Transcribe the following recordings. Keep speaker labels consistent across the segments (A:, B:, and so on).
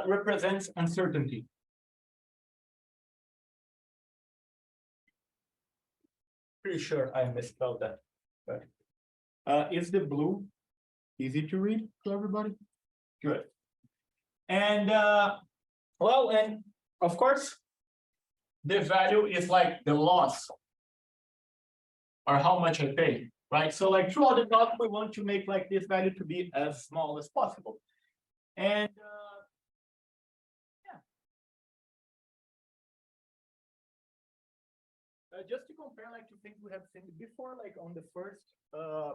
A: represents uncertainty. Pretty sure I misspelled that. But, is the blue easy to read to everybody? Good. And well, and of course, the value is like the loss or how much I pay, right? So like throughout the talk, we want to make like this value to be as small as possible. And just to compare like to things we have seen before, like on the first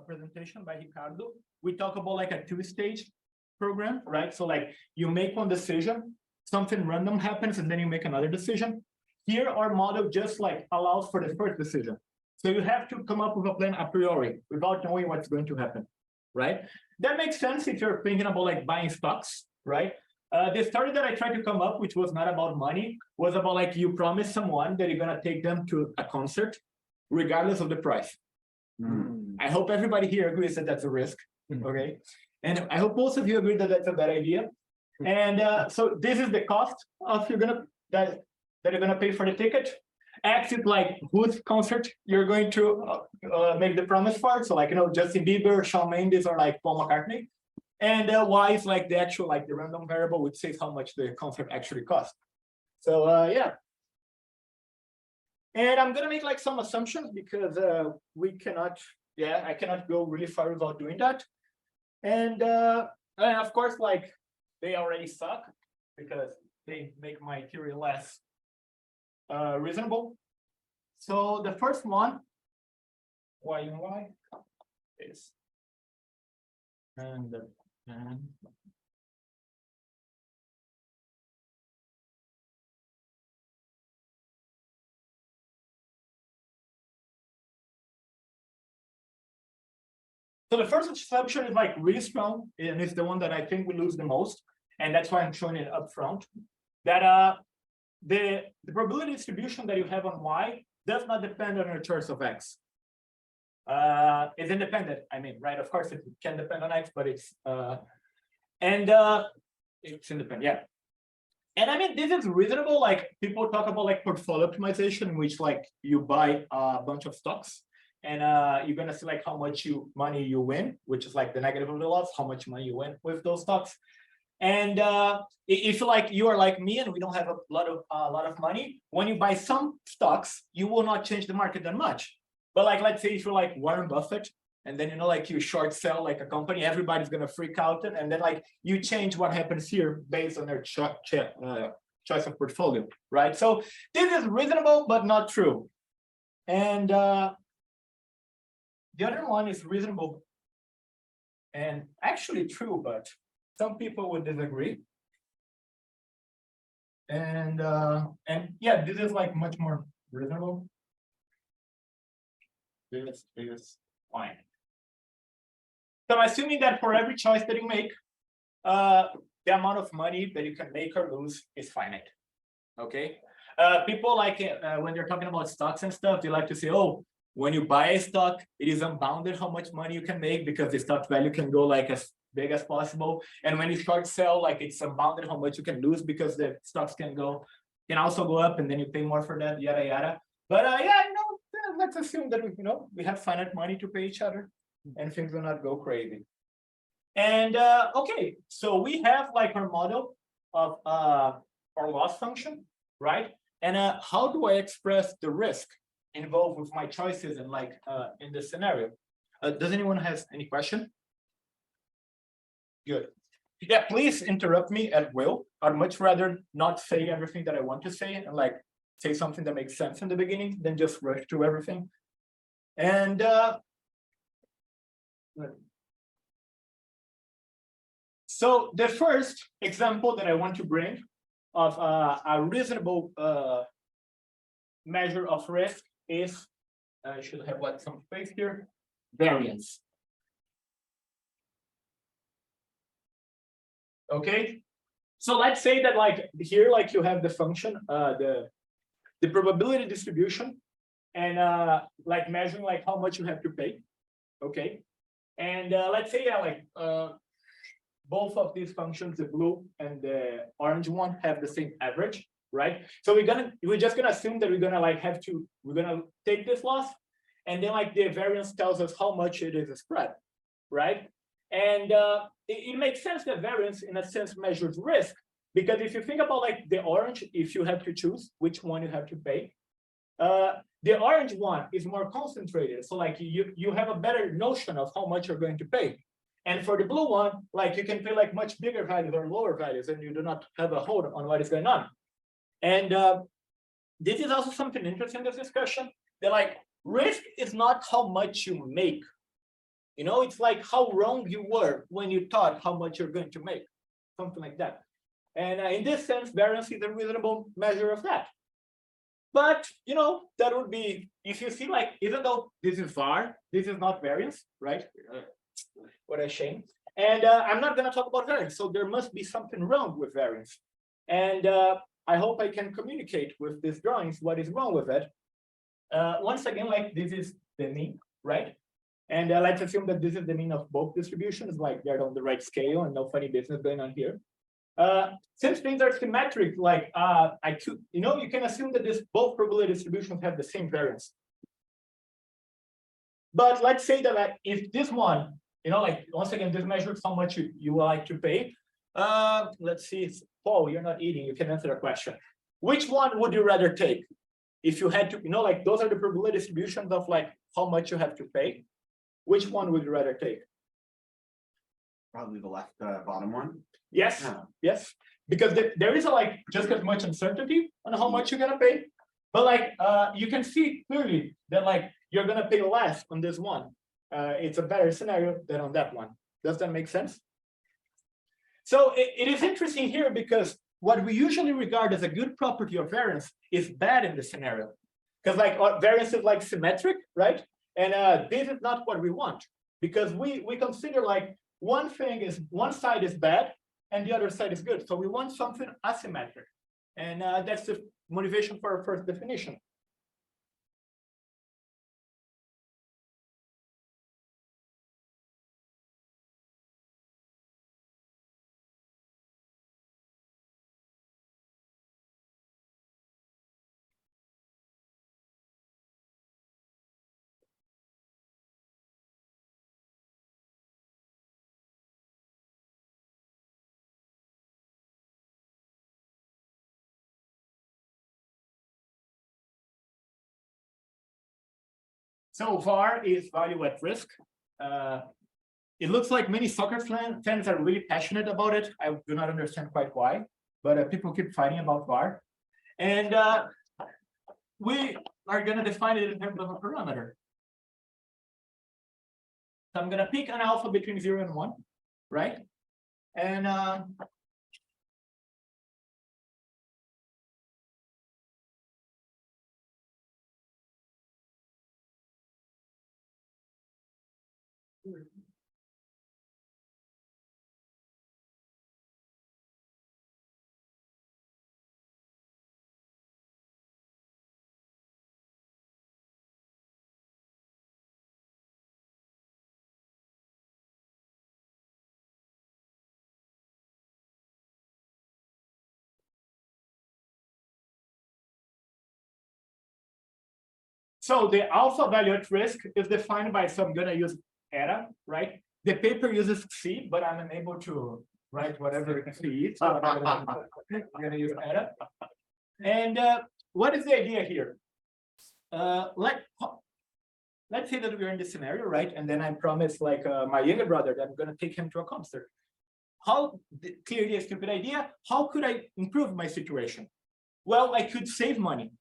A: presentation by Ricardo, we talk about like a two-stage program, right? So like you make one decision, something random happens, and then you make another decision. Here, our model just like allows for the first decision. So you have to come up with a plan a priori without knowing what's going to happen, right? That makes sense if you're thinking about like buying stocks, right? The story that I tried to come up, which was not about money, was about like you promise someone that you're gonna take them to a concert, regardless of the price. I hope everybody here agrees that that's a risk, okay? And I hope most of you agree that that's a bad idea. And so this is the cost of that you're gonna pay for the ticket. X is like whose concert you're going to make the promise for. So like, you know, Justin Bieber, Shawn Mendes, or like Paul McCartney. And Y is like the actual, like the random variable, which says how much the concert actually costs. So yeah. And I'm gonna make like some assumptions because we cannot, I cannot go really far without doing that. And of course, like they already suck because they make my theory less reasonable. So the first one, Y and Y, is and so the first assumption is like really strong, and it's the one that I think we lose the most, and that's why I'm showing it up front. That the probability distribution that you have on Y does not depend on your choice of X. It's independent, I mean, right? Of course, it can depend on X, but it's independent, yeah. And I mean, this is reasonable. Like people talk about like portfolio optimization, in which like you buy a bunch of stocks, and you're gonna see like how much money you win, which is like the negative of the loss, how much money you win with those stocks. And if like you are like me and we don't have a lot of money, when you buy some stocks, you will not change the market that much. But like, let's say if you're like Warren Buffett, and then, you know, like you short sell like a company, everybody's going to freak out. And then like you change what happens here based on their choice of portfolio, right? So this is reasonable, but not true. And the other one is reasonable and actually true, but some people would disagree. And yeah, this is like much more reasonable. This is fine. So I'm assuming that for every choice that you make, the amount of money that you can make or lose is finite. Okay. People like when they're talking about stocks and stuff, they like to say, oh, when you buy a stock, it is unbounded how much money you can make because the stock value can go like as big as possible. And when you short sell, like it's unbounded how much you can lose because the stocks can also go up and then you pay more for that, yada yada. But yeah, you know, let's assume that we have finite money to pay each other and things will not go crazy. And okay, so we have like our model of our loss function, right? And how do I express the risk involved with my choices and like in this scenario? Does anyone have any question? Good. Yeah, please interrupt me at will. I'd much rather not say everything that I want to say and like say something that makes sense in the beginning than just rush through everything. And so the first example that I want to bring of a reasonable measure of risk is, I should have some space here, variance. Okay, so let's say that like here, like you have the function, the probability distribution, and like measuring like how much you have to pay. Okay, and let's say both of these functions, the blue and the orange one, have the same average, right? So we're just gonna assume that we're gonna take this loss, and then like the variance tells us how much it is spread, right? And it makes sense that variance, in a sense, measures risk, because if you think about like the orange, if you have to choose which one you have to pay, the orange one is more concentrated. So like you have a better notion of how much you're going to pay. And for the blue one, like you can pay like much bigger values or lower values, and you do not have a hold on what is going on. And this is also something interesting in this discussion, that like risk is not how much you make. You know, it's like how wrong you were when you thought how much you're going to make, something like that. And in this sense, variance is a reasonable measure of that. But, you know, that would be, if you see like, even though this is VAR, this is not variance, right? What a shame. And I'm not going to talk about variance. So there must be something wrong with variance. And I hope I can communicate with these drawings what is wrong with it. Once again, like this is the mean, right? And let's assume that this is the mean of both distributions, like they're on the right scale and no funny business going on here. Since things are symmetric, like you can assume that both probability distributions have the same variance. But let's say that like, if this one, you know, like once again, this measures how much you like to pay. Let's see, Paul, you're not eating, you can answer the question. Which one would you rather take? If you had to, you know, like those are the probability distributions of like how much you have to pay. Which one would you rather take?
B: Probably the left bottom one.
A: Yes, yes, because there is a like just as much uncertainty on how much you're gonna pay, but like you can see clearly that like you're gonna pay less on this one. It's a better scenario than on that one. Does that make sense? So it is interesting here because what we usually regard as a good property of variance is bad in this scenario, because like variance is like symmetric, right? And this is not what we want, because we consider like one side is bad and the other side is good. So we want something asymmetric. And that's the motivation for our first definition. So VAR is value at risk. It looks like many soccer fans are really passionate about it. I do not understand quite why, but people keep fighting about VAR. And we are going to define it in terms of a parameter. So I'm going to pick an alpha between 0 and 1, right? And so the alpha value at risk is defined by, so I'm going to use eta, right? The paper uses C, but I'm unable to write whatever C is. So I'm going to use eta. And what is the idea here? Let's say that we're in this scenario, right? And then I promise like my younger brother that I'm going to take him to a concert. How, clearly a stupid idea, how could I improve my situation? Well, I could save money.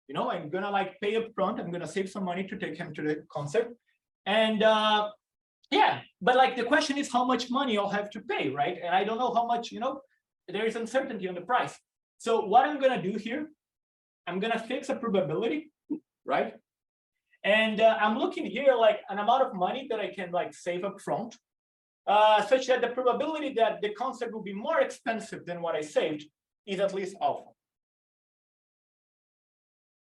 A: You know, I'm gonna like pay up front. I'm gonna save some money to take him to the concert. And yeah, but like the question is how much money I'll have to pay, right? And I don't know how much, you know, there is uncertainty on the price. So what I'm gonna do here, I'm gonna fix a probability, right? And I'm looking here like an amount of money that I can like save up front, such that the probability that the concert will be more expensive than what I saved is at least alpha.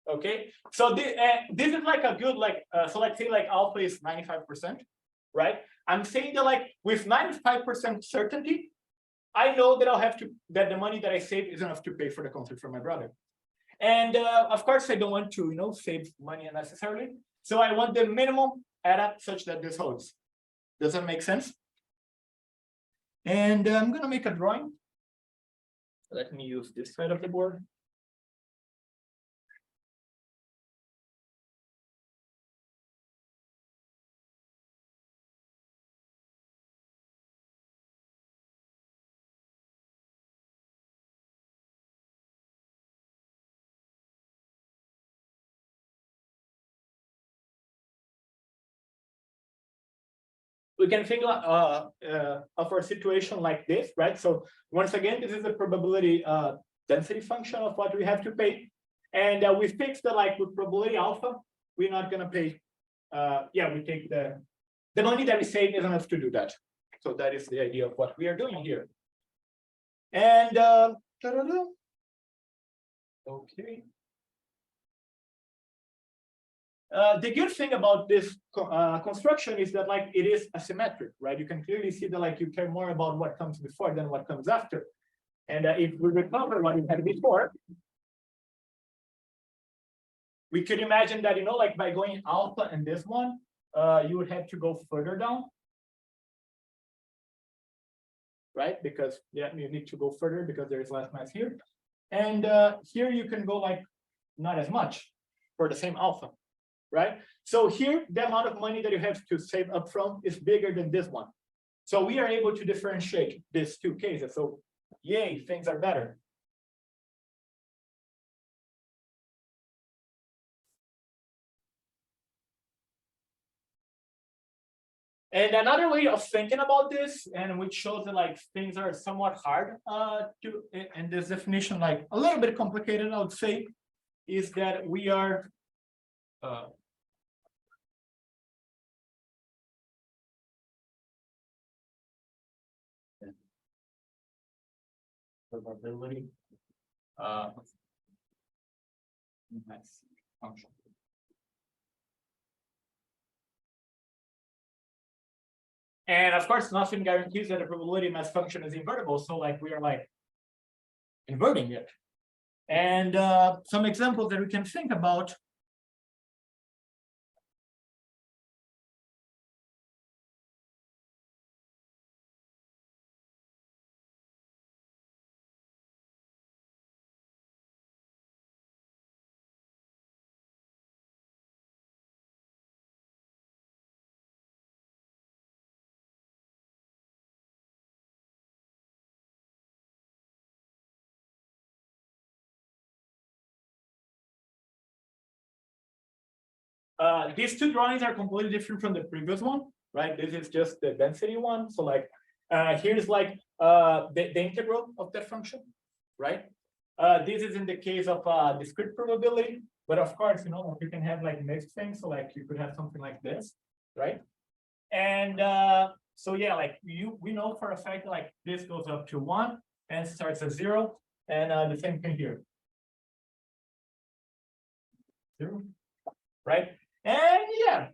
A: Okay, so this is like a good like so let's say like alpha is 95%, right? I'm saying that like with 95% certainty, I know that that the money that I save is enough to pay for the concert for my brother. And of course, I don't want to, save money unnecessarily. So I want the minimum add up such that this holds. Does that make sense? And I'm gonna make a drawing. Let me use this side of the board. We can think of a situation like this, right? So once again, this is the probability density function of what we have to pay. And we fix the with probability alpha, we're not gonna pay. We take the money that we save is enough to do that. So that is the idea of what we are doing here. And okay. The good thing about this construction is that it is asymmetric, right? You can clearly see that you care more about what comes before than what comes after. And if we recover what we had before, we could imagine that, by going alpha and this one, you would have to go further down. Right? Because you need to go further because there is less mass here. And here you can go not as much for the same alpha. Right? So here, the amount of money that you have to save upfront is bigger than this one. So we are able to differentiate these two cases. So yay, things are better. And another way of thinking about this, and which shows that things are somewhat hard and this definition a little bit complicated, I would say, is that we are probability function. And of course, nothing guarantees that the probability mass function is invertible. So we are inverting it. And some examples that we can think about. These two drawings are completely different from the previous one, right? This is just the density one. So here's the integral of that function, right? This is in the case of discrete probability, but of course, you can have mixed things. So you could have something like this, right? And so yeah, we know for a fact this goes up to 1 and starts at 0, and the same thing here. 0, right? And yeah,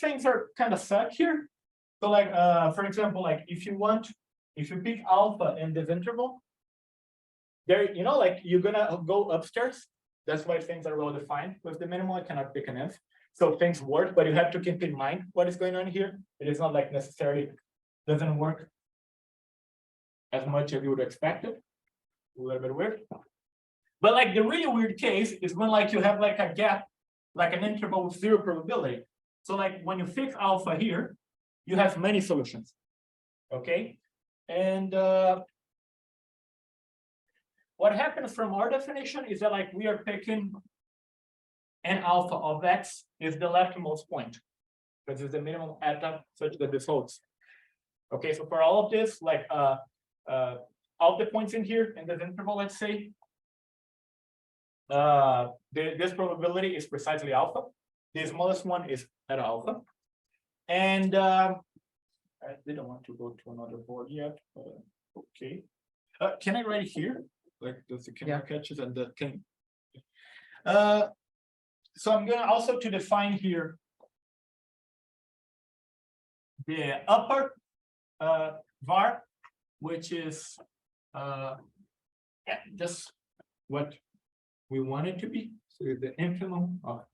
A: things are kind of suck here. So for example, if you pick alpha in this interval, there, you're gonna go upstairs. That's why things are well defined. With the minimal, I cannot pick an f. So things work, but you have to keep in mind what is going on here. It is not necessarily doesn't work as much as you would expect it. A little bit weird. But the really weird case is when you have a gap, an interval with 0 probability. So when you fix alpha here, you have many solutions. Okay. And what happens from our definition is that we are picking an alpha of x is the leftmost point, because it's the minimum eta such that this holds. Okay, so for all of this, all the points in here in this interval, let's say, this probability is precisely alpha. The smallest one is at alpha. And I didn't want to go to another board yet. Okay. Can I write it here? Does the camera catch it and the thing? So I'm going to also to define here the upper var, which is Yeah, just what we want it to be. So the infimum of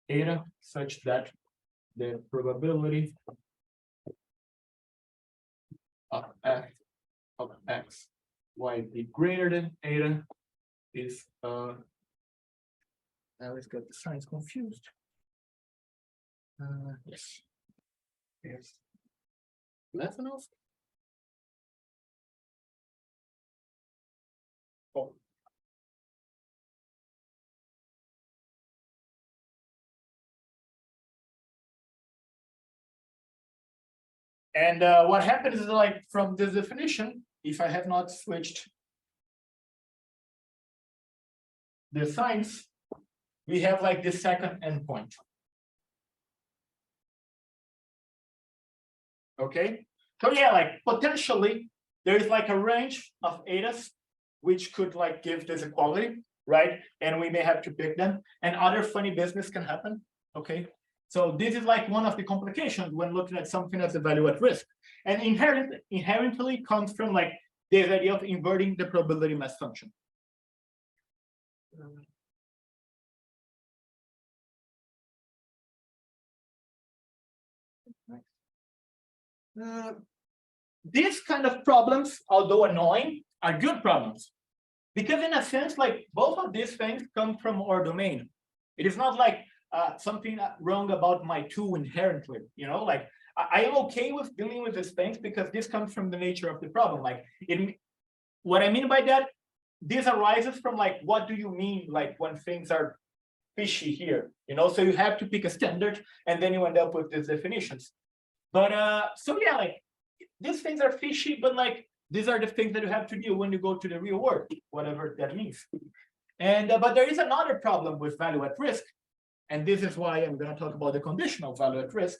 A: eta such that the probability of f of x y be greater than eta is I always got the signs confused. Yes. Yes. Less enough. Oh. And what happens is like from this definition, if I have not switched the signs, we have like the second endpoint. Okay, so yeah, like potentially there is like a range of etas which could like give this equality, right? And we may have to pick them, and other funny business can happen. Okay, so this is like one of the complications when looking at something as a value at risk, and inherently comes from like this idea of inverting the probability mass function. These kind of problems, although annoying, are good problems. Because in a sense, like both of these things come from our domain. It is not like something wrong about my tool inherently, you know, like I am okay with dealing with these things because this comes from the nature of the problem. Like what I mean by that, this arises from like, what do you mean like when things are fishy here, you know? So you have to pick a standard and then you end up with these definitions. But so yeah, like these things are fishy, but like these are the things that you have to deal when you go to the real world, whatever that means. And but there is another problem with value at risk, and this is why I'm going to talk about the conditional value at risk.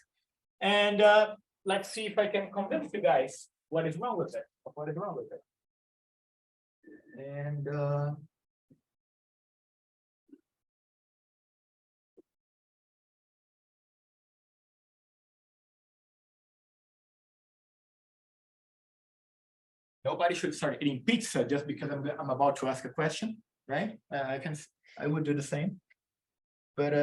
A: And let's see if I can convince you guys what is wrong with it. What is wrong with it? And nobody should start eating pizza just because I'm about to ask a question, right? I would do the same, but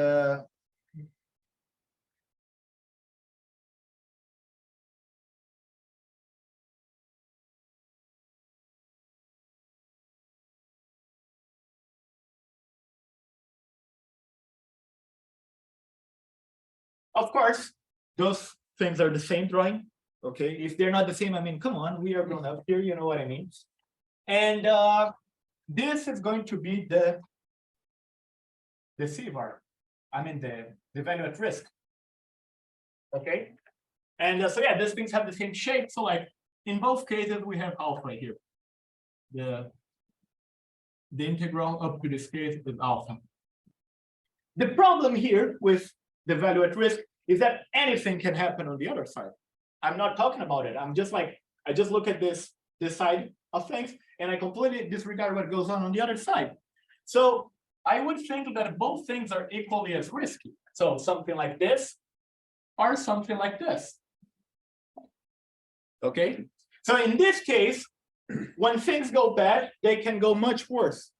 A: of course, those things are the same drawing. Okay, if they're not the same, I mean, come on, we are grown up here, you know what I mean? And this is going to be the C-var. I mean the value at risk. Okay, and so yeah, these things have the same shape. So like in both cases, we have alpha here. The integral up to this case is alpha. The problem here with the value at risk is that anything can happen on the other side. I'm not talking about it. I'm just like, I just look at this side of things and I completely disregard what goes on the other side. So I would think that both things are equally as risky. So something like this or something like this. Okay, so in this case, when things go bad, they can go much worse.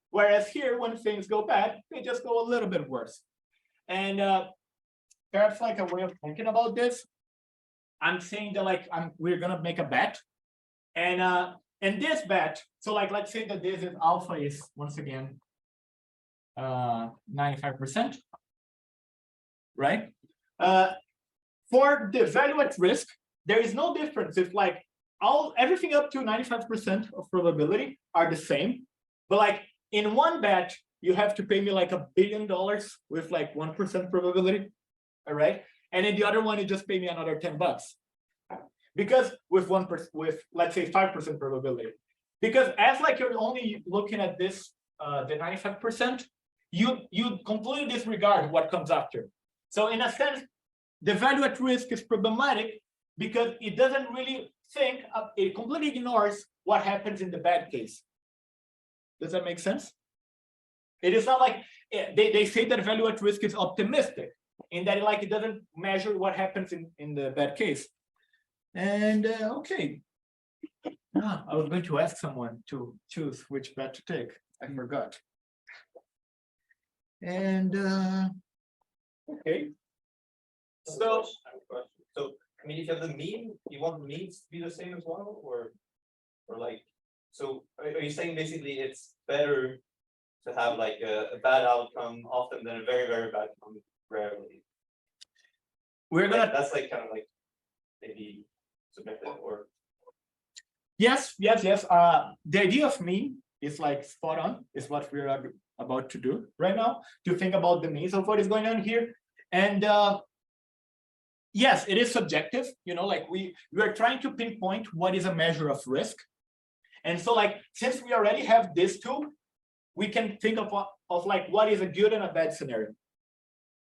A: Whereas here, when things go bad, they just go a little bit worse. And perhaps like a way of thinking about this, I'm saying that like we're gonna make a bet, and this bet, so like let's say that this is alpha is once again 95%, right? For the value at risk, there is no difference if like everything up to 95% of probability are the same, but like in one bet you have to pay me like $1 billion with like 1% probability, all right? And in the other one, you just pay me another $10, because with 1%, with let's say 5% probability, because as like you're only looking at this, the 95%, you completely disregard what comes after. So in a sense, the value at risk is problematic because it doesn't really think, it completely ignores what happens in the bad case. Does that make sense? It is not like they say that value at risk is optimistic, in that like it doesn't measure what happens in the bad case. And okay, I was going to ask someone to choose which bet to take. I forgot. And okay. So
C: So, I mean, if you have the mean, you want the means to be the same as well, or like, so are you saying basically it's better to have like a bad outcome often than a very, very bad outcome rarely?
A: we're gonna
C: That's like kind of like maybe subjective or.
A: yes. The idea of mean is like spot on, is what we are about to do right now, to think about the means of what is going on here. And yes, it is subjective, like we are trying to pinpoint what is a measure of risk. And so like, since we already have this tool, we can think of like what is a good and a bad scenario,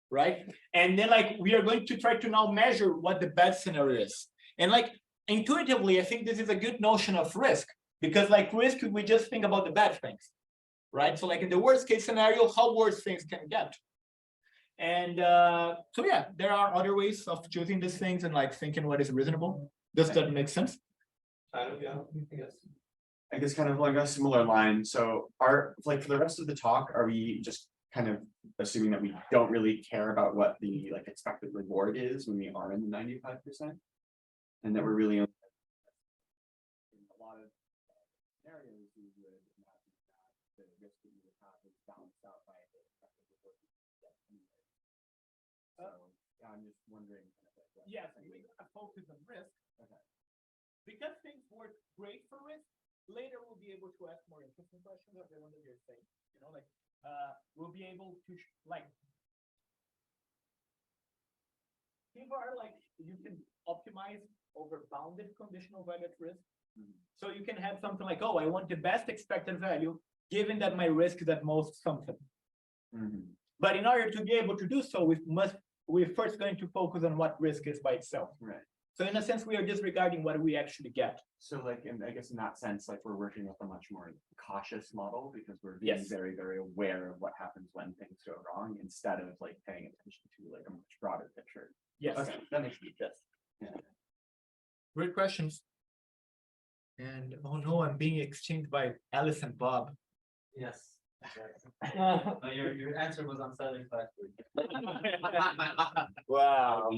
A: right? And then like, we are going to try to now measure what the bad scenario is. And like, intuitively, I think this is a good notion of risk, because like risk, we just think about the bad things, right? So like in the worst case scenario, how worse things can get. And so yeah, there are other ways of choosing these things and like thinking what is reasonable. Does that make sense?
C: Kind of, yeah, I guess.
B: I guess kind of like a similar line. So are like for the rest of the talk, are we just kind of assuming that we don't really care about what the like expected reward is when we are in the 95%? And that we're really in a lot of scenarios we would imagine that the risk that you would have is balanced out by the expected reward you get anyway. So yeah, I'm just wondering kind of like
A: Yes, we focus on risk.
B: Okay.
A: Because things work great for risk, later we'll be able to ask more interesting questions of the one that you're saying. Like we'll be able to like people are like you can optimize over bounded conditional value at risk. So you can have something like, oh, I want the best expected value, given that my risk is at most something. But in order to be able to do so, we're first going to focus on what risk is by itself.
B: Right.
A: So in a sense, we are disregarding what we actually get.
B: So like, I guess in that sense, like we're working with a much more cautious model because we're being
A: Yes.
B: very, very aware of what happens when things go wrong instead of like paying attention to like a much broader picture.
A: Yes.
B: Okay, that makes sense.
A: Yeah. Great questions. And oh no, I'm being exchanged by Alice and Bob.
C: Yes. Your answer was unsatisfactory.
A: Wow.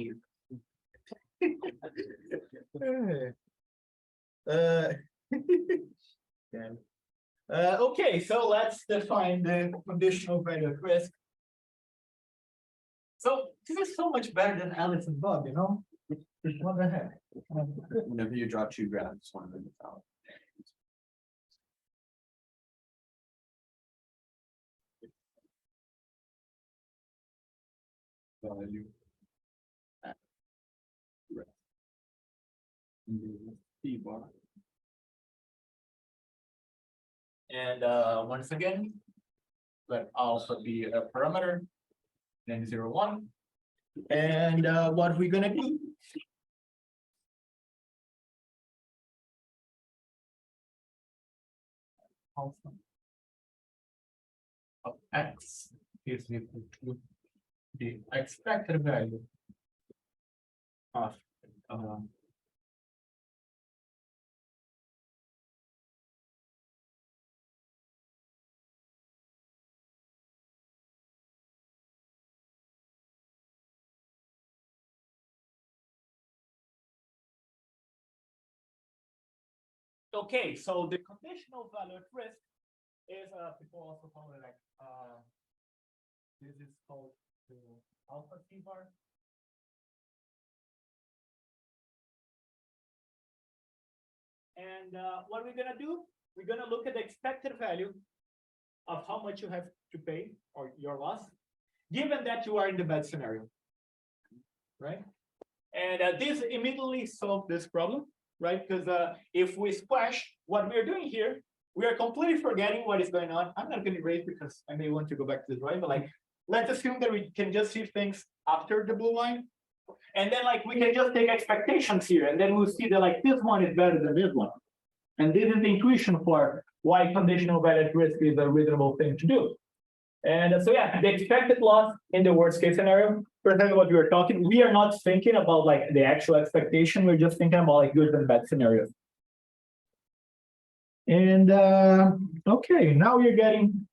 A: Okay, so let's define the conditional value at risk. So this is so much better than Alice and Bob, What the heck?
B: Whenever you draw two graphs, one of them is out. Value. T-bar.
A: And once again, let alpha be a parameter, then 0, 1. And what we're gonna do? Alpha of x is equal to the expected value of okay, so the conditional value at risk is people also call it like this is called the alpha T-bar. And what we're gonna do, we're gonna look at the expected value of how much you have to pay or your loss, given that you are in the bad scenario, right? And this immediately solves this problem, right? Because if we splash, what we're doing here, we are completely forgetting what is going on. I'm not going to erase because I may want to go back to the drawing, but like, let's assume that we can just see things after the blue line. And then like, we can just take expectations here, and then we'll see that like, this one is better than this one. And this is the intuition for why conditional value at risk is a reasonable thing to do. And so yeah, the expected loss in the worst case scenario, for example, what we were talking, we are not thinking about like the actual expectation, we're just thinking about like good and bad scenarios. And okay, now you're getting.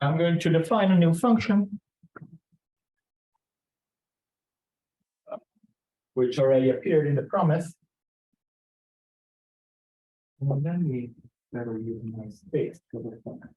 A: I'm going to define a new function. Which already appeared in the promise. And then we better use my space for the function.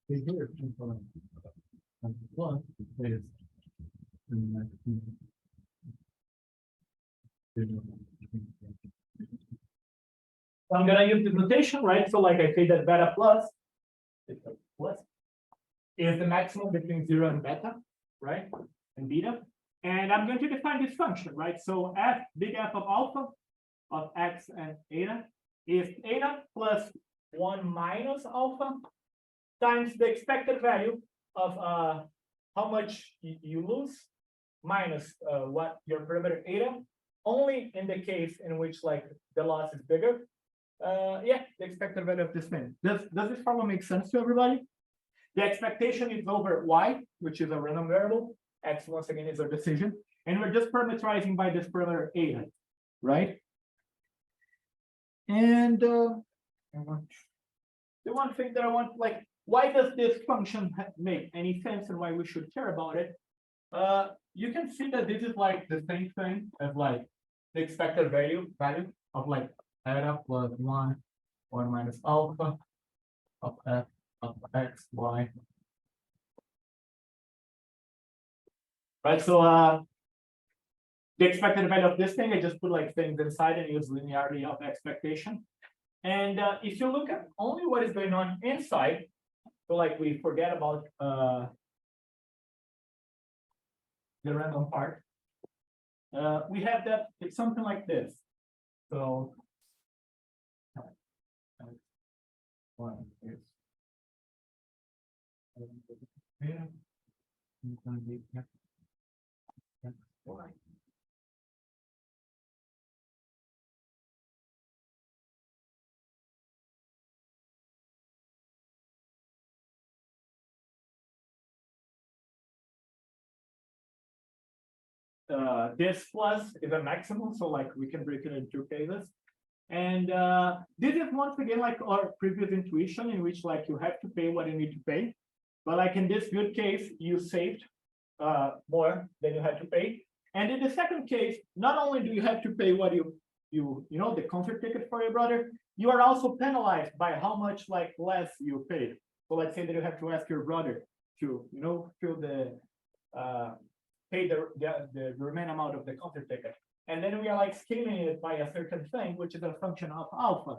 A: Here, one is I'm gonna use the notation, right? So like I say that beta plus is the maximum between 0 and beta, right? And beta. And I'm going to define this function, right? So f, big F of alpha of x and eta is eta plus 1 minus alpha times the expected value of how much you lose minus what your perimeter eta, only in the case in which like the loss is bigger. Yeah, the expected value of this thing. Does this problem make sense to everybody? The expectation is over y, which is a random variable. X once again is our decision, and we're just parameterizing by this parameter eta, right? And the one thing that I want, like, why does this function make any sense and why we should care about it? You can see that this is like the same thing as like the expected value of like eta plus 1 minus alpha of f of x, y. Right, so the expected value of this thing, I just put like things inside and use linearity of expectation. And if you look at only what is going on inside, so like we forget about the random part, we have that it's something like this. So one is this plus is a maximum, so like we can break it into two cases. And this is once again like our previous intuition, in which like you have to pay what you need to pay. But like in this good case, you saved more than you had to pay. And in the second case, not only do you have to pay what you know, the concert ticket for your brother, you are also penalized by how much like less you paid. So let's say that you have to ask your brother to, you know, fill the pay the remaining amount of the concert ticket. And then we are like scaling it by a certain thing, which is a function of alpha.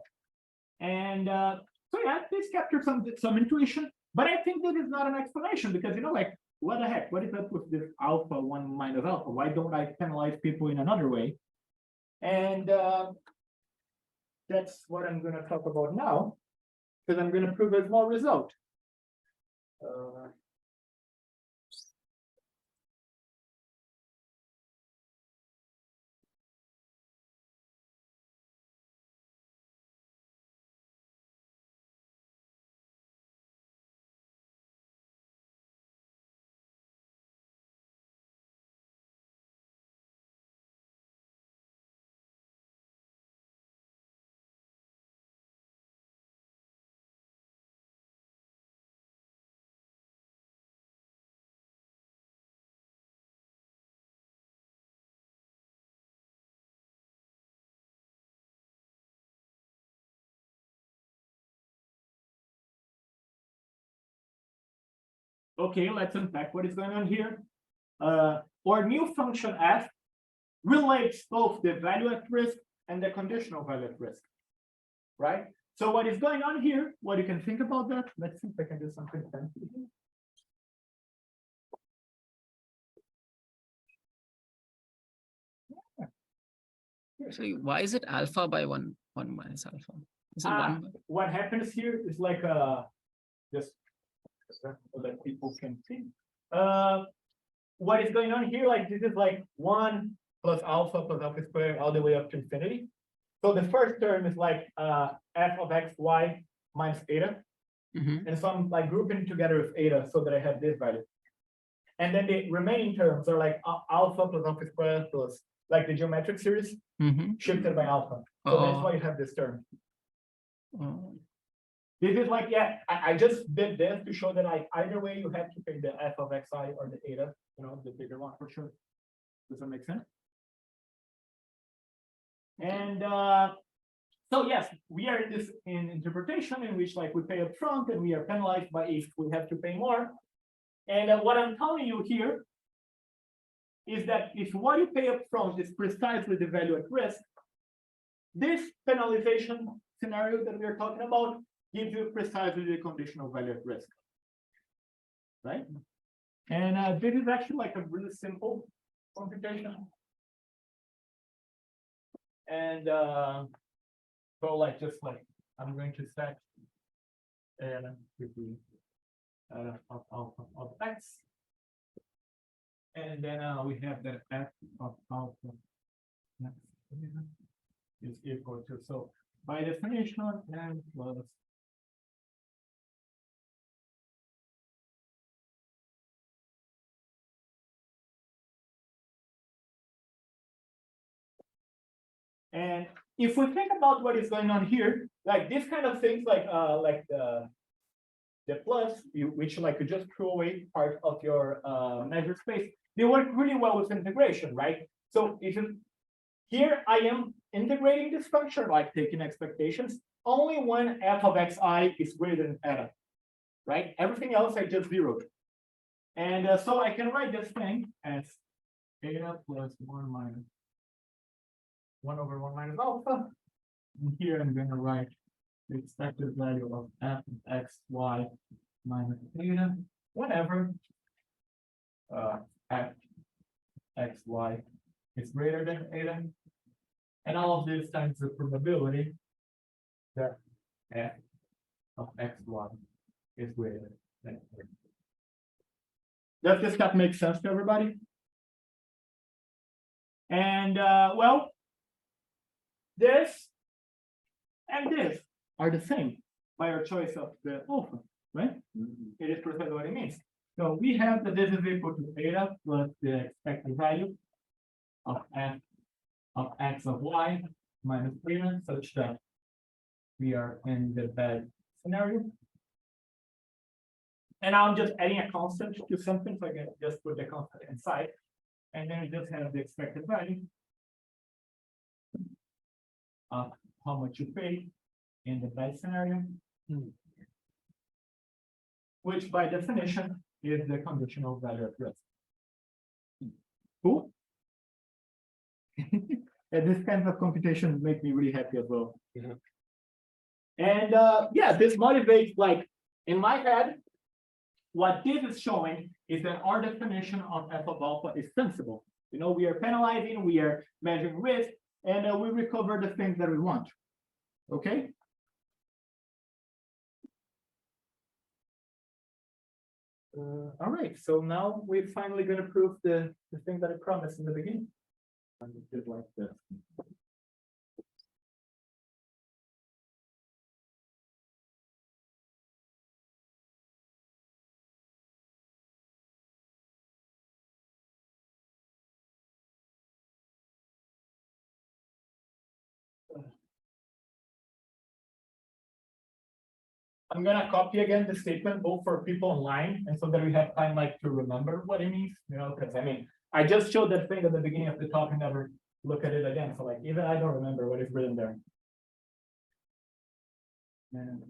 A: And so yeah, this captures some intuition, but I think that is not an explanation because, you know, like, what the heck, what is up with this alpha 1 minus alpha? Why don't I penalize people in another way? And that's what I'm going to talk about now, because I'm going to prove a small result. Okay, let's unpack what is going on here. Our new function f relates both the value at risk and the conditional value at risk, right? So what is going on here, what you can think about that, let's see if I can do something fancy.
D: So why is it alpha by one minus alpha? Is it
A: Ah,
D: one?
A: what happens here is like just so that people can see. What is going on here? Like this is like 1 plus alpha squared all the way up to infinity. So the first term is like f of x y minus eta,
D: Mhm.
A: and so I'm like grouping together with eta so that I have this value. And then the remaining terms are like alpha squared plus like the geometric series
D: Mhm.
A: shifted by alpha. So that's
D: Oh.
A: why you have this term.
D: Oh.
A: This is like, yeah, I just did this to show that like either way you have to pick the f of xi or the eta, the bigger one for sure. Does that make sense? And so yes, we are in this interpretation in which like we pay up front and we are penalized by if we have to pay more. And what I'm telling you here is that if what you pay up front is precisely the value at risk, this penalization scenario that we are talking about gives you precisely the conditional value at risk, right? And this is actually like a really simple computation. And so like just like I'm going to set and of x, and then we have that f of alpha is equal to, so by definition n plus and if we think about what is going on here, like this kind of things like the plus, which like you just throw away part of your measure space, they work really well with integration, right? So if you here I am integrating this function, like taking expectations, only when f of xi is greater than eta, right? Everything else I just zeroed. And so I can write this thing as eta plus 1 minus 1 over 1 minus alpha. And here I'm going to write the expected value of f of x, y minus eta whenever f x, y is greater than eta. And all of this times the probability that f of x, y is greater than eta. Does this stuff make sense to everybody? And well, this and this are the same by our choice of the alpha, right? It is precisely what it means. So we have that this is equal to eta plus the expected value of f of x of y minus eta, such that we are in the bad scenario. And now I'm just adding a constant to something, so I can just put the constant inside, and then we just have the expected value of how much you pay in the bad scenario, which by definition is the conditional value at risk. Cool. And this kind of computation make me really happy as well.
C: Yeah.
A: And yeah, this motivates, like in my head, what this is showing is that our definition of f of alpha is sensible. We are penalizing, we are measuring risk, and we recover the things that we want. Okay. All right, so now we're finally going to prove the thing that I promised in the beginning. And just like this. I'm gonna copy again the statement both for people online and so that we have time like to remember what it means, because I mean, I just showed that thing at the beginning of the talk and never look at it again. So like even I don't remember what is written there. And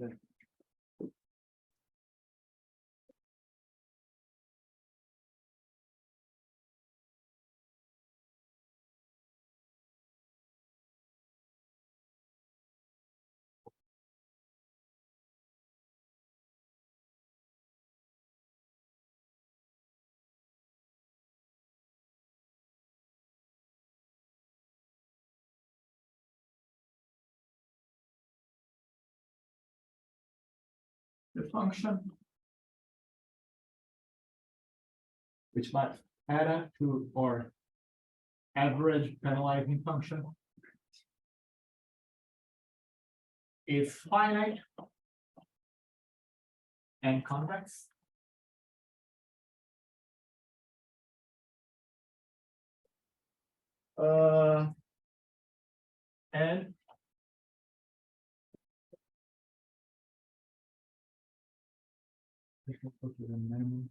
A: the function, which might add to our average penalizing function, is finite and convex. And this will go to the minimum.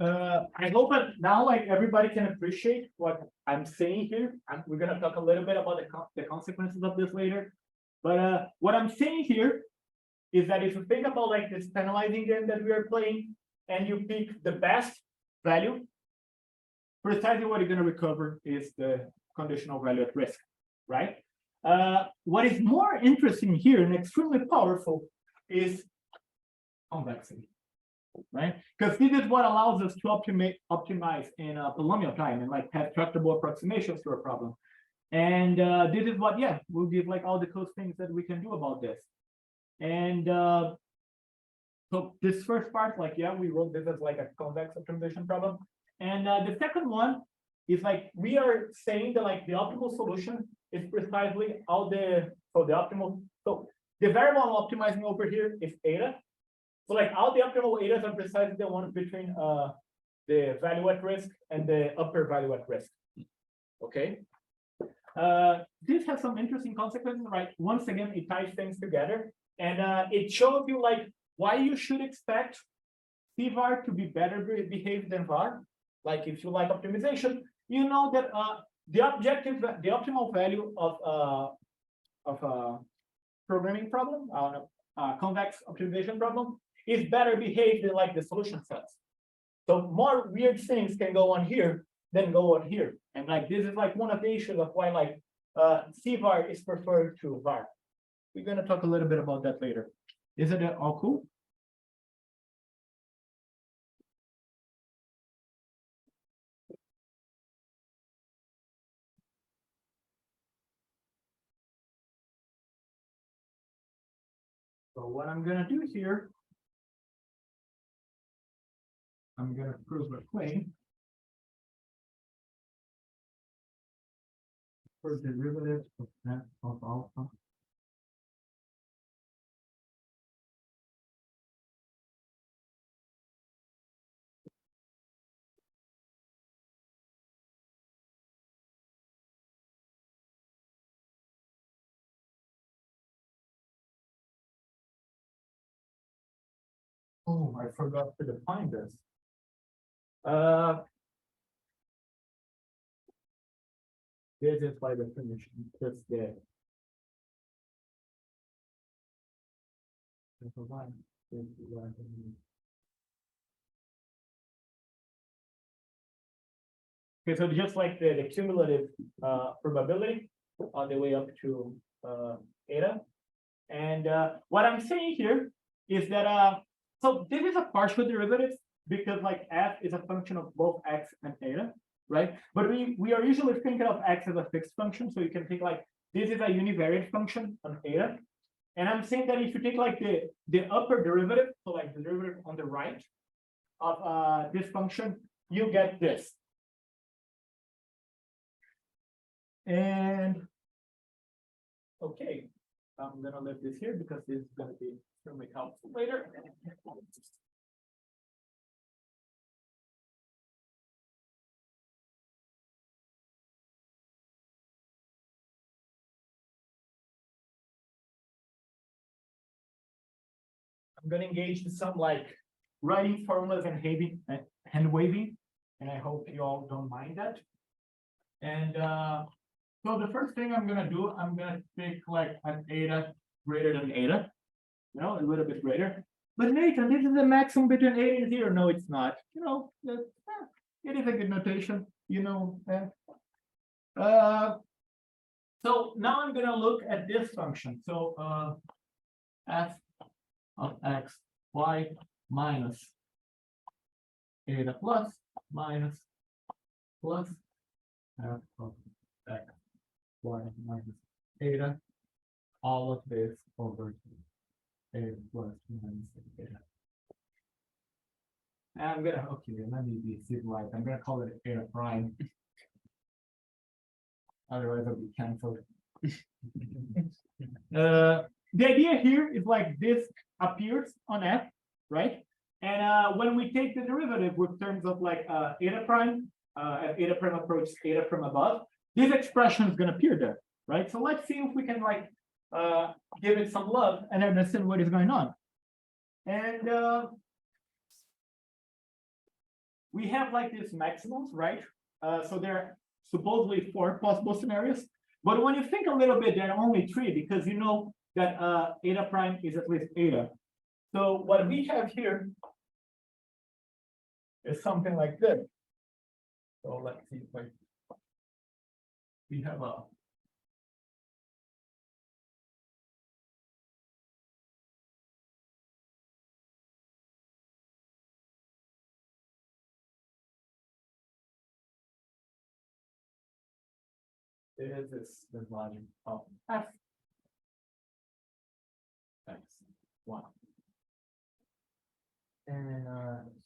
A: I hope that now like everybody can appreciate what I'm saying here. We're gonna talk a little bit about the consequences of this later. But what I'm saying here is that if you think about like this penalizing game that we are playing and you pick the best value, precisely what you're gonna recover is the conditional value at risk, right? What is more interesting here and extremely powerful is convexity. Right, because this is what allows us to optimize in polynomial time and like have tractable approximations to a problem. And this is what, yeah, we'll give like all the cool things that we can do about this. And so this first part, like, yeah, we wrote this as like a convex optimization problem. And the second one is like we are saying that like the optimal solution is precisely all the optimal. So the variable I'm optimizing over here is eta. So like all the optimal etas are precisely the ones between the value at risk and the upper value at risk. Okay. This has some interesting consequences, right? Once again, it ties things together and it shows you like why you should expect CVAR to be better behaved than VAR. Like if you like optimization, you know that the optimal value of a programming problem, convex optimization problem, is better behaved than like the solution sets. So more weird things can go on here than go on here. And like this is like one of the issues of why like CVAR is preferred to VAR. We're gonna talk a little bit about that later. Is it all cool? So what I'm gonna do here, I'm gonna prove a claim for derivative of f of alpha. Oh, I forgot to define this. This is by definition, just the okay, so just like the cumulative probability on the way up to eta. And what I'm saying here is that so this is a partial derivative because like f is a function of both x and eta, right? But we are usually thinking of x as a fixed function, so you can think like this is a univariate function on eta. And I'm saying that if you take like the upper derivative, so like the derivative on the right of this function, you get this. And okay, I'm gonna leave this here because this is gonna be extremely helpful later. I'm gonna engage in some like writing formulas and hand waving, and I hope you all don't mind that. And so the first thing I'm gonna do, I'm gonna pick like an eta greater than eta, you know, a little bit greater. But Nathan, this is the maximum between 8 and 0. No, it's not. You know, it is a good notation, you know. So now I'm gonna look at this function. So f of x, y minus eta plus minus f of x, y minus eta, all of this over eta plus minus eta. And I'm gonna, okay, let me be civilized. I'm gonna call it eta prime. Otherwise I'll be canceled. The idea here is like this appears on f, right? And when we take the derivative with terms of like eta prime, as eta prime approaches eta from above, this expression is going to appear there, right? So let's see if we can like give it some love and understand what is going on. And we have like these maximums, right? So there are supposedly 4 possible scenarios, but when you think a little bit, there are only 3 because you know that eta prime is at least eta. So what we have here is something like this. So let's see if we have a it is this logic of f x 1. And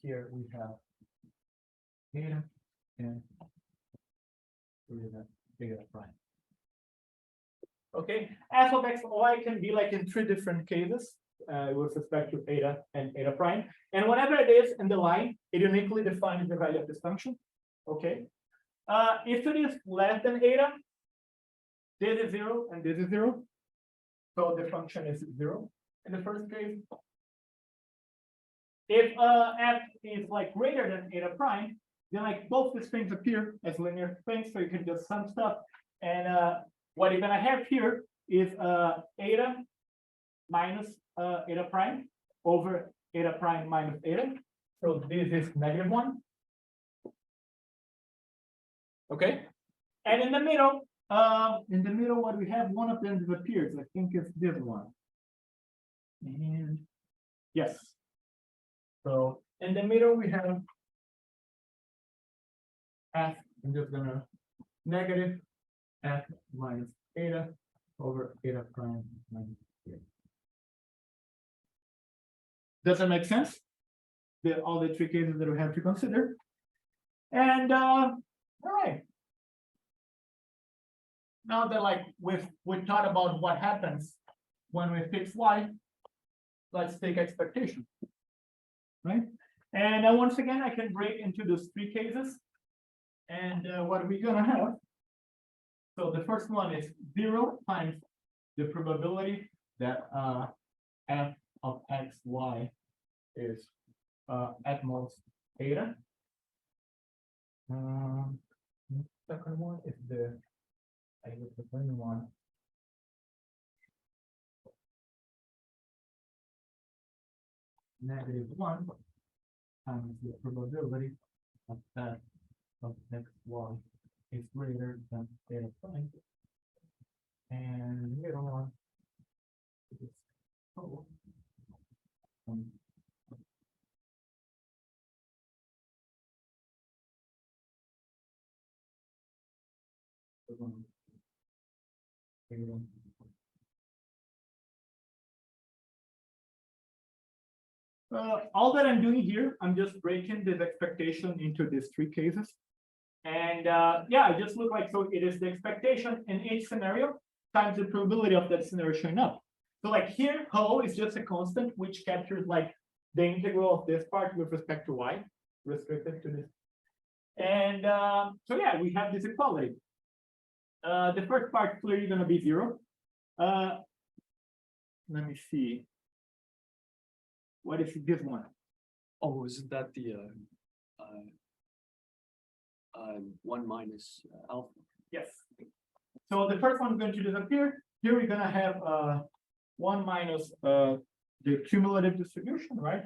A: here we have eta and eta prime. Okay, f of x y can be like in 3 different cases with respect to eta and eta prime. And whatever it is in the line, it uniquely defines the value of this function. Okay. If it is less than eta, this is 0 and this is 0. So the function is 0 in the first case. If f is like greater than eta prime, then like both these things appear as linear things, so you can just sum stuff. And what you're gonna have here is eta minus eta prime over eta prime minus eta. So this is -1. Okay, and in the middle, what we have, one of them disappears. I think it's this one. And yes. So in the middle we have f. I'm just gonna negative f minus eta over eta prime minus eta. Does that make sense? All the 3 cases that we have to consider. And all right. Now that like we thought about what happens when we fix y, let's take expectation. Right? And once again, I can break into those 3 cases. And what are we gonna have? So the first one is 0 times the probability that f of x, y is at most eta. Second one is the one. -1 times the probability of f of x, y is greater than eta prime. And the middle one is all that I'm doing here, I'm just breaking this expectation into these 3 cases. And yeah, I just look like, so it is the expectation in each scenario times the probability of that scenario showing up. So like here, ho is just a constant which captures like the integral of this part with respect to y, restricted to this. And so yeah, we have this equality. The first part clearly going to be 0. Let me see. What is this one?
E: Oh, isn't that the, 1 minus alpha?
A: Yes. So the first one is going to disappear. Here we're gonna have one minus the cumulative distribution, right?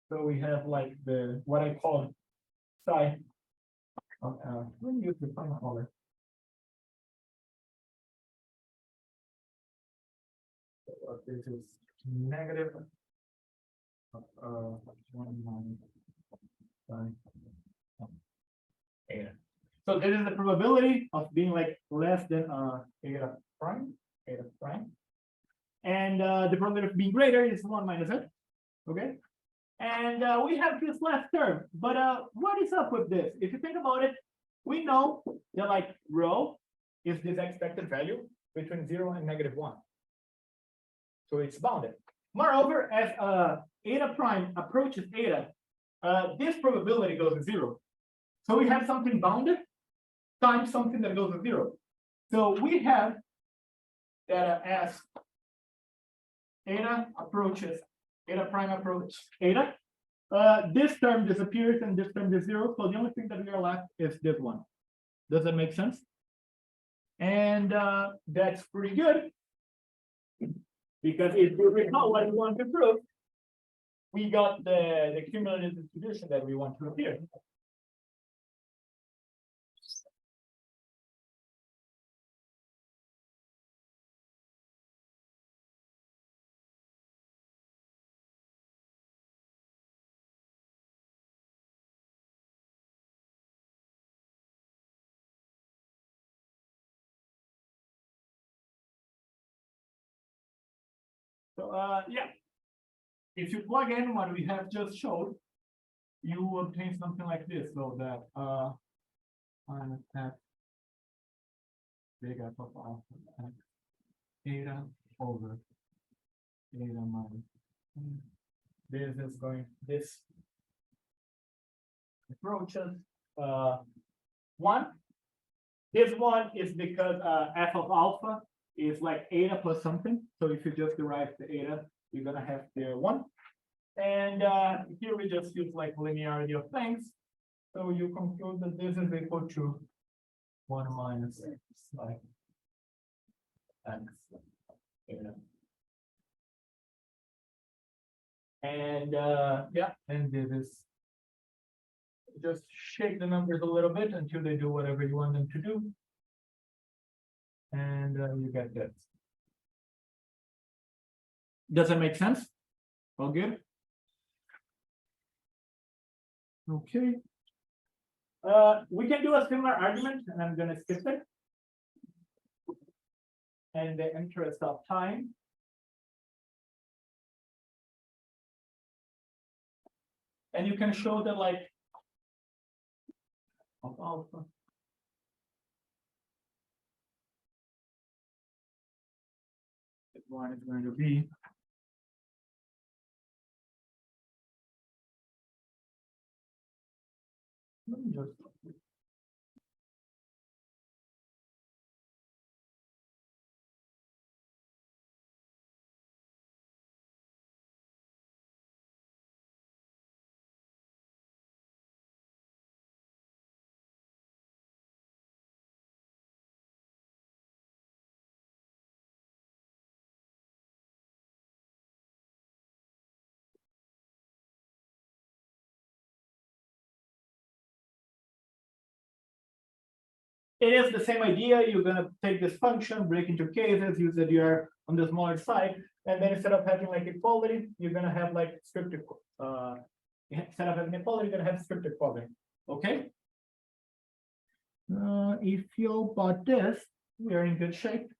A: So we have like the what I call psi. Let me use the fine color. So, this is negative. 1 minus psi. Eta. So this is the probability of being like less than eta prime, and the probability of being greater is 1 minus it. Okay, and we have this last term, but what is up with this? If you think about it, we know that like rho is this expected value between 0 and -1, so it's bounded. Moreover, as eta prime approaches eta, this probability goes to 0. So we have something bounded times something that goes to 0. So we have that as eta prime approach eta, this term disappears and this term is 0. So the only thing that we are left is this one. Does that make sense? And that's pretty good. Because if you recall what we want to prove, we got the cumulative distribution that we want to appear. So yeah, if you plug in what we have just showed, you obtain something like this. So that minus f big F of alpha x eta over eta minus. This is going this approaches 1. This one is because f of alpha is like eta plus something. So if you just derive the eta, you're gonna have the 1. And here we just use like linearity of things. So you conclude that this is equal to 1 minus x, like x eta. And yeah, and this is just shake the numbers a little bit until they do whatever you want them to do. And you get this. Does it make sense? All good? Okay. We can do a similar argument, and I'm gonna skip it. And in the interest of time. And you can show that like of alpha. This one is going to be let me just it is the same idea. You're gonna take this function, break into cases, use that you're on the smaller side, and then instead of having like equality, you're gonna have like strict instead of having equality, you're gonna have strict equality. Okay. If you bought this, we are in good shape.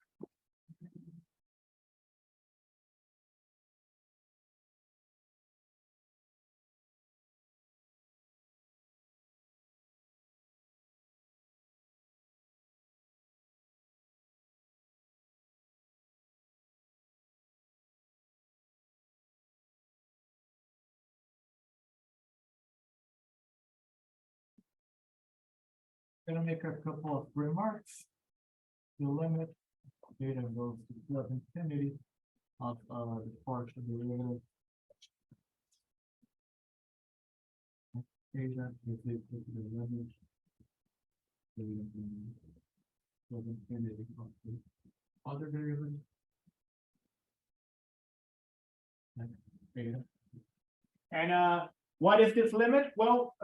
A: Gonna make a couple of remarks. The limit data goes to infinity of the partial derivative Eta is equal to the limit. Of infinity of the other variable. Beta. And what is this limit? Well,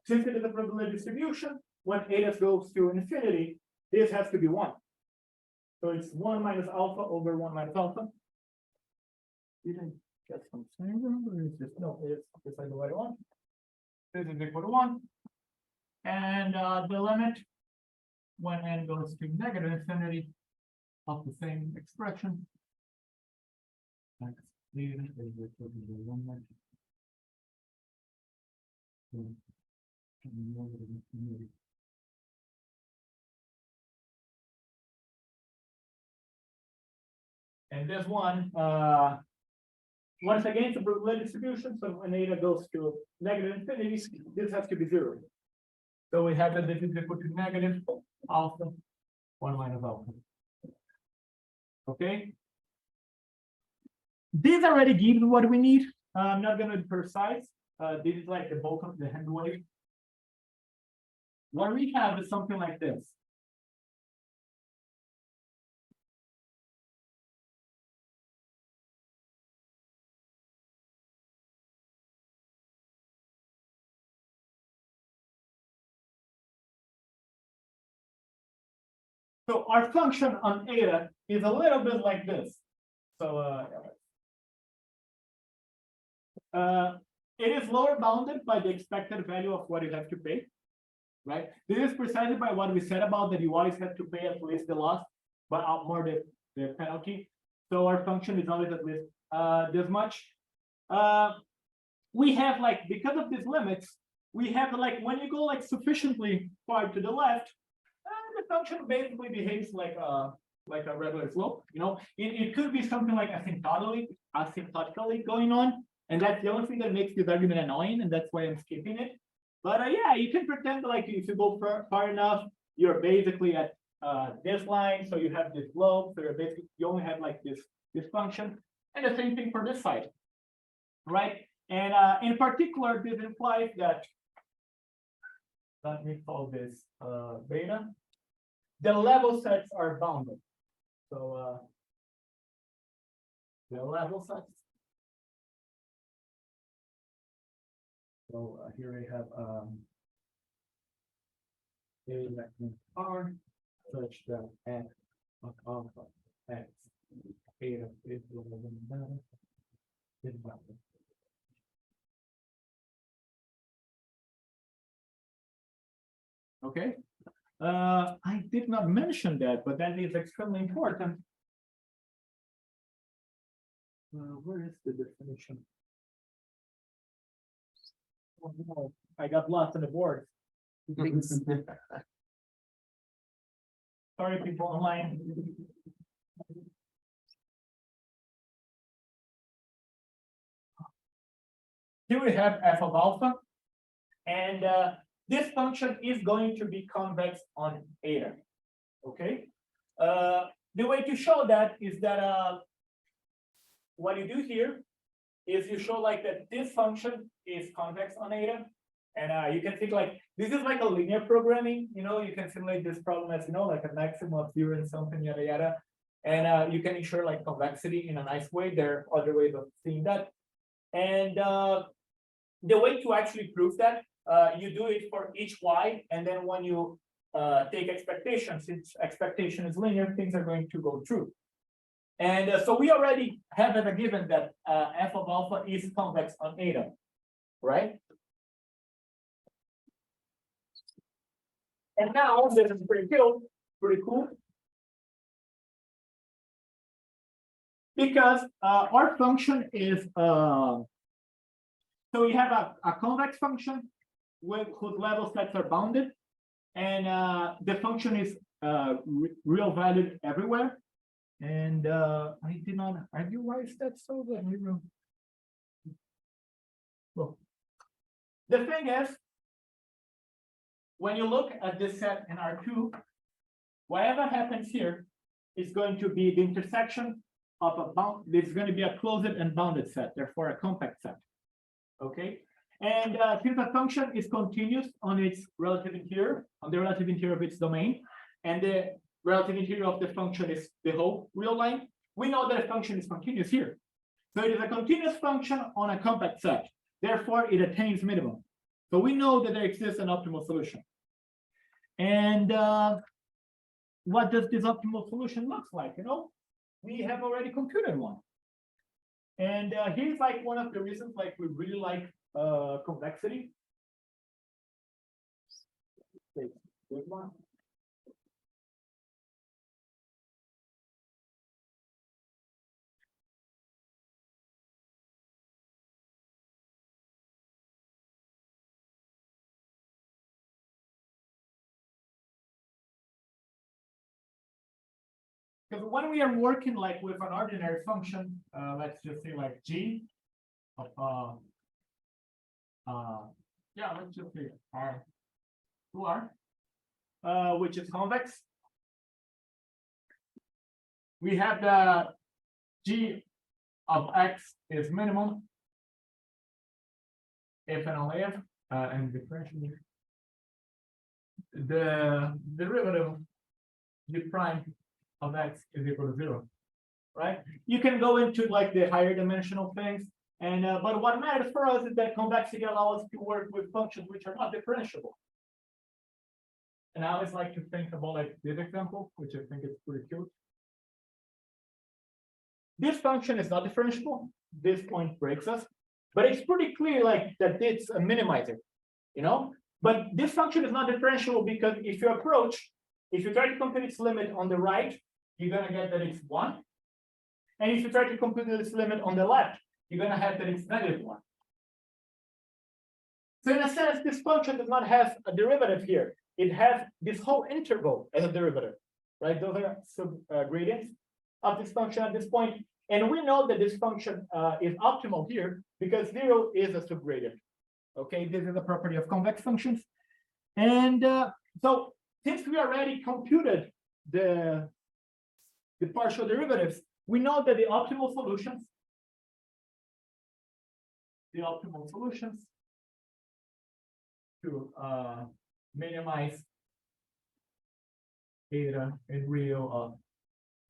A: since it is a probability distribution, when eta goes to infinity, this has to be 1. So it's 1 minus alpha over 1 minus alpha. Didn't get some symbol, or is this? No, it's the right one. This is equal to 1. And the limit when n goes to negative infinity of the same expression. X theta is equal to the limit. To negative infinity. And this one, once again, it's a probability distribution. So when eta goes to negative infinity, this has to be 0. So we have that this is equal to negative alpha 1 minus alpha. Okay. This already gives what we need. I'm not going to be precise. This is like the bulk of the hand wave. What we have is something like this. So our function on eta is a little bit like this. So it is lower bounded by the expected value of what you have to pay, right? This is precisely by what we said about that you always have to pay at least the loss, but more the penalty. So our function is always at least this much. We have like, because of these limits, we have like when you go like sufficiently far to the left, the function basically behaves like a regular slope. You know, it could be something like asymptotically going on, and that's the only thing that makes this argument annoying, and that's why I'm skipping it. But yeah, you can pretend like if you go far enough, you're basically at this line, so you have this slope, so you only have like this function, and the same thing for this side, right? And in particular, this implies that. Let me call this beta. The level sets are bounded. So the level sets. So here we have a vector R such that x of alpha x beta is bounded. Okay. I did not mention that, but that is extremely important. Where is the definition? Oh, no, I got lost on the board. Sorry, people online. Here we have f of alpha, and this function is going to be convex on eta. Okay. The way to show that is that what you do here is you show like that this function is convex on eta, and you can think like this is like a linear programming. You know, you can simulate this problem as like a maximum of 0 and something yada yada, and you can ensure like convexity in a nice way. There are other ways of seeing that, and the way to actually prove that. You do it for each y, and then when you take expectation, since expectation is linear, things are going to go true. And so we already have as a given that f of alpha is convex on eta, right? And now this is pretty cool, because our function is so we have a convex function whose level sets are bounded, and the function is real valued everywhere. And I did not argue why is that so good. Well, the thing is, when you look at this set in R2, whatever happens here is going to be the intersection of a bound. This is going to be a closed and bounded set, therefore a compact set. Okay. And since the function is continuous on its relative interior, on the relative interior of its domain, and the relative interior of the function is the whole real line, we know that a function is continuous here. So it is a continuous function on a compact set. Therefore, it attains minimum. So we know that there exists an optimal solution. And what does this optimal solution look like? You know, we have already computed one. And here's like one of the reasons like we really like convexity. Good one. Because when we are working like with an ordinary function, let's just say like g of yeah, let's just say r to r, which is convex. We have the g of x is minimum if and only if, and differential the derivative g prime of x is equal to 0, right? You can go into like the higher dimensional things, and but what matters for us is that convexity allows us to work with functions which are not differentiable. And I always like to think about like this example, which I think is pretty cute. This function is not differentiable. This point breaks us, but it's pretty clear like that it's a minimizer, you know. But this function is not differentiable because if you approach, if you try to compute its limit on the right, you're gonna get that it's 1. And if you try to compute this limit on the left, you're gonna have that it's -1. So in a sense, this function does not have a derivative here. It has this whole interval as a derivative, right? Those are gradients of this function at this point. And we know that this function is optimal here because 0 is a subgradient. Okay, this is a property of convex functions. And so since we already computed the partial derivatives, we know that the optimal solutions to minimize eta in real of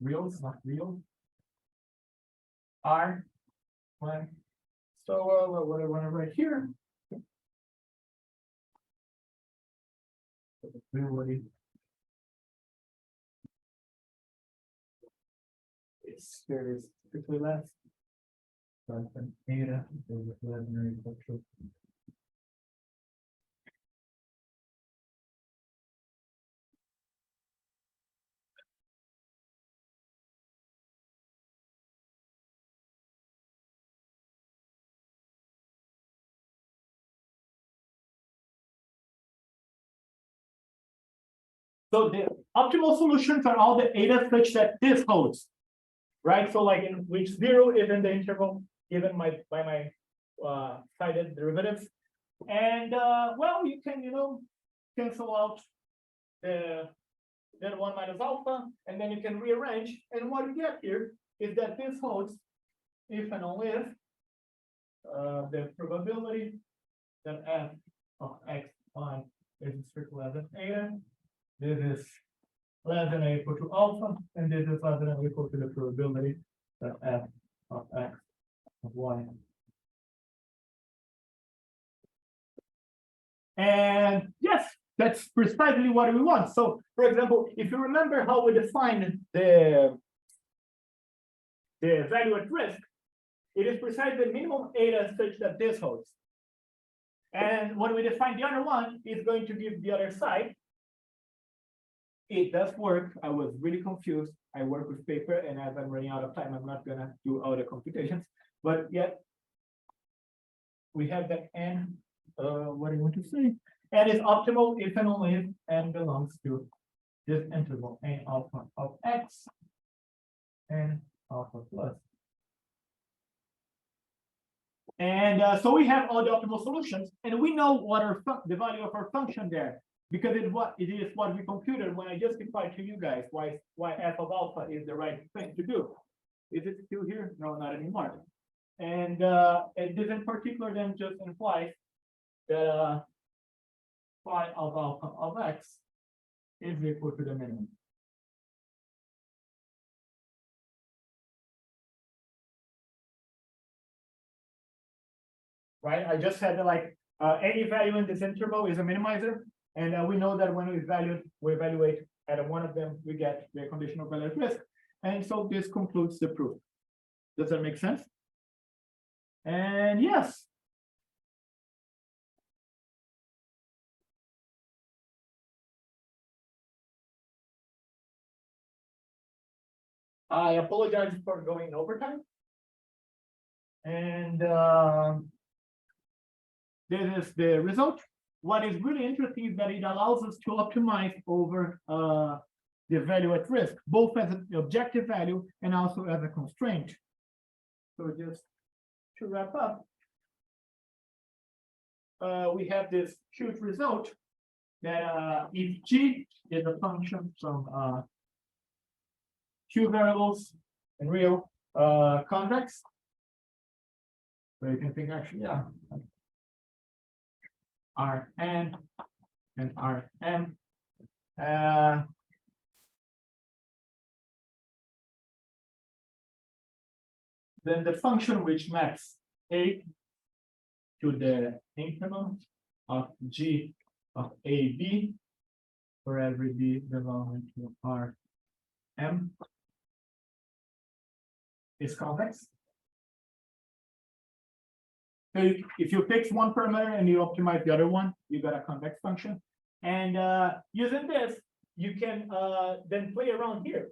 A: reals, not real, are one. So what I want to write here. It's very strictly less. Than eta is preliminary structure. So the optimal solutions are all the eta such that this holds, right? So like in which 0 is in the interval given by my cited derivatives. And well, you can, you know, cancel out the then 1 minus alpha, and then you can rearrange. And what you get here is that this holds if and only if the probability that f of x prime is strictly less than eta. This is less than or equal to alpha, and this is less than or equal to the probability that f of x of y. And yes, that's precisely what we want. So, for example, if you remember how we defined the value at risk, it is precisely the minimum eta such that this holds. And when we define the other one, it's going to give the other side. It does work. I was really confused. I work with paper, and as I'm running out of time, I'm not gonna do all the computations. But yet, we have that n. What do you want to say? N is optimal if and only if n belongs to this interval n alpha of x and alpha plus. And so we have all the optimal solutions, and we know what the value of our function there. Because it is what we computed when I justified to you guys why f of alpha is the right thing to do. Is it still here? No, not anymore. And this in particular then just implies that phi of alpha of x is equal to the minimum. Right, I just said that like any value in this interval is a minimizer, and we know that when we evaluate at one of them, we get the conditional value at risk. And so this concludes the proof. Does that make sense? And yes. I apologize for going overtime. And this is the result. What is really interesting is that it allows us to optimize over the value at risk, both as an objective value and also as a constraint. So just to wrap up, we have this huge result that if G is a function from two variables and real convex, so you can think actually, yeah, Rn and Rm. Then the function which maps A to the increment of G of AB for every B belonging to Rm is convex. So if you fix one parameter and you optimize the other one, you got a convex function. And using this, you can then play around here.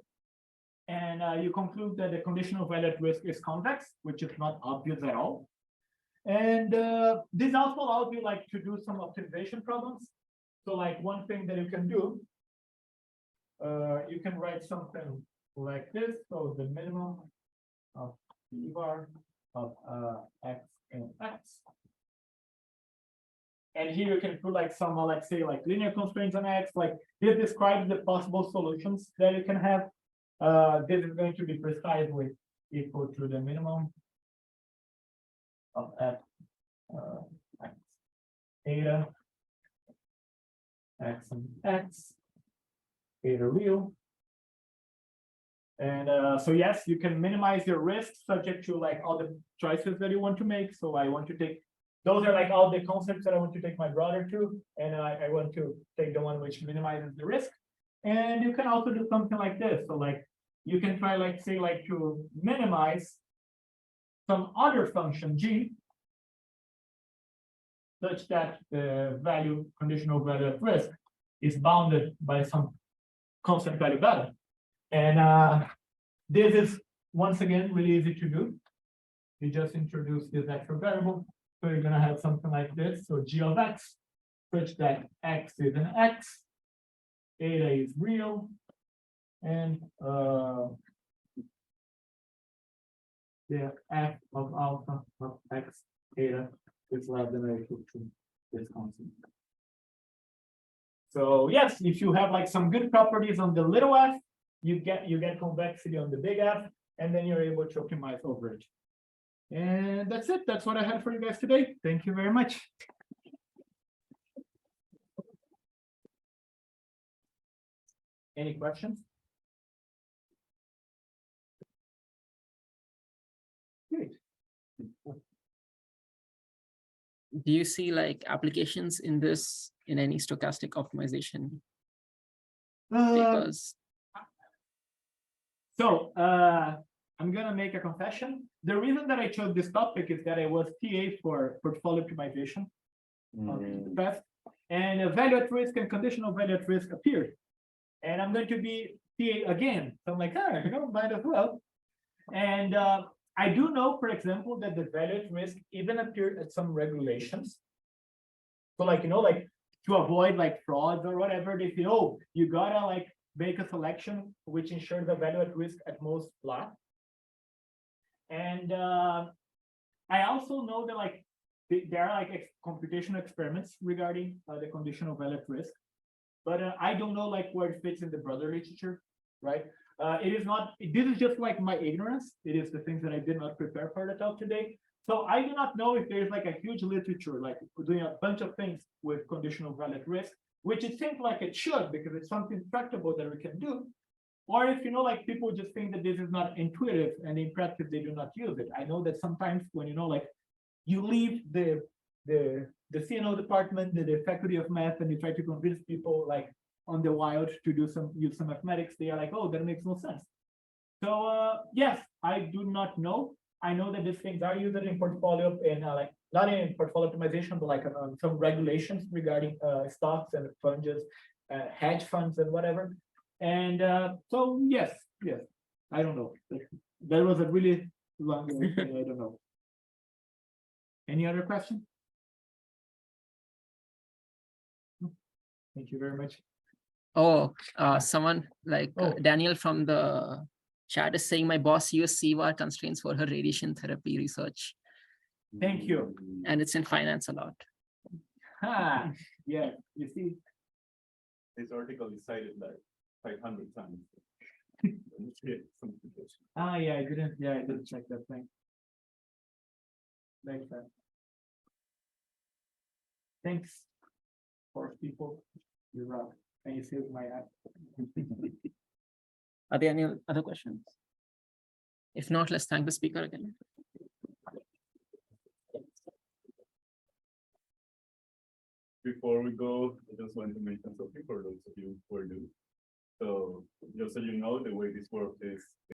A: And you conclude that the conditional value at risk is convex, which is not obvious at all. And this also allows you like to do some optimization problems. So like one thing that you can do, you can write something like this. So the minimum of p bar of x and x. And here you can put like some, let's say, like linear constraints on x. Like this describes the possible solutions that you can have. This is going to be precisely equal to the minimum of f x theta x and x theta real. And so yes, you can minimize your risk subject to like all the choices that you want to make. So I want to take, those are like all the concepts that I want to take my brother to, and I want to take the one which minimizes the risk. And you can also do something like this. So like you can try like say like to minimize some other function G such that the value conditional value at risk is bounded by some constant value beta. And this is once again really easy to do. You just introduce this extra variable. So you're gonna have something like this. So G of x such that x is an x, theta is real, and the f of alpha of x theta is less than or equal to this constant. So yes, if you have like some good properties on the little f, you get convexity on the big F, and then you're able to optimize over it. And that's it. That's what I had for you guys today. Thank you very much. Any questions? Great.
D: Do you see like applications in this in any stochastic optimization? Because
A: So I'm gonna make a confession. The reason that I chose this topic is that I was TA for portfolio optimization in the past, and a value at risk and conditional value at risk appeared. And I'm going to be TA again. So I'm like, ah, I don't mind as well. And I do know, for example, that the value at risk even appeared at some regulations. So like, you know, like to avoid like frauds or whatever, they say, oh, you gotta like make a selection which ensures the value at risk at most flat. And I also know that like there are like computational experiments regarding the conditional value at risk, but I don't know like where it fits in the broader literature, right? It is not, this is just like my ignorance. It is the things that I did not prepare for the talk today. So I do not know if there's like a huge literature, like we're doing a bunch of things with conditional value-at-risk, which it seems like it should, because it's something tractable that we can do. Or if, like people just think that this is not intuitive and in practice they do not use it. I know that sometimes when, like you leave the CNO department, the faculty of math, and you try to convince people like on the wild to use some mathematics, they are like, oh, that makes no sense. So yes, I do not know. I know that these things are used in portfolio and like not in portfolio optimization, but like some regulations regarding stocks and funds, hedge funds and whatever. And so yes, I don't know. That was a really long answer. I don't know. Any other question? Thank you very much.
D: Oh, someone like
A: Oh.
D: Daniel from the chat is saying my boss used CVAR constraints for her radiation therapy research,
A: Thank you.
D: and it's in finance a lot.
A: Ha, yeah, you see.
F: This article is cited like 500 times.
A: Yeah, I didn't check that thing. Makes sense. Thanks for people. You're right. And you saved my app.
D: Are there any other questions? If not, let's thank the speaker again.
F: Before we go, I just want to mention something for those of you who are new. So just so you know, the way this works is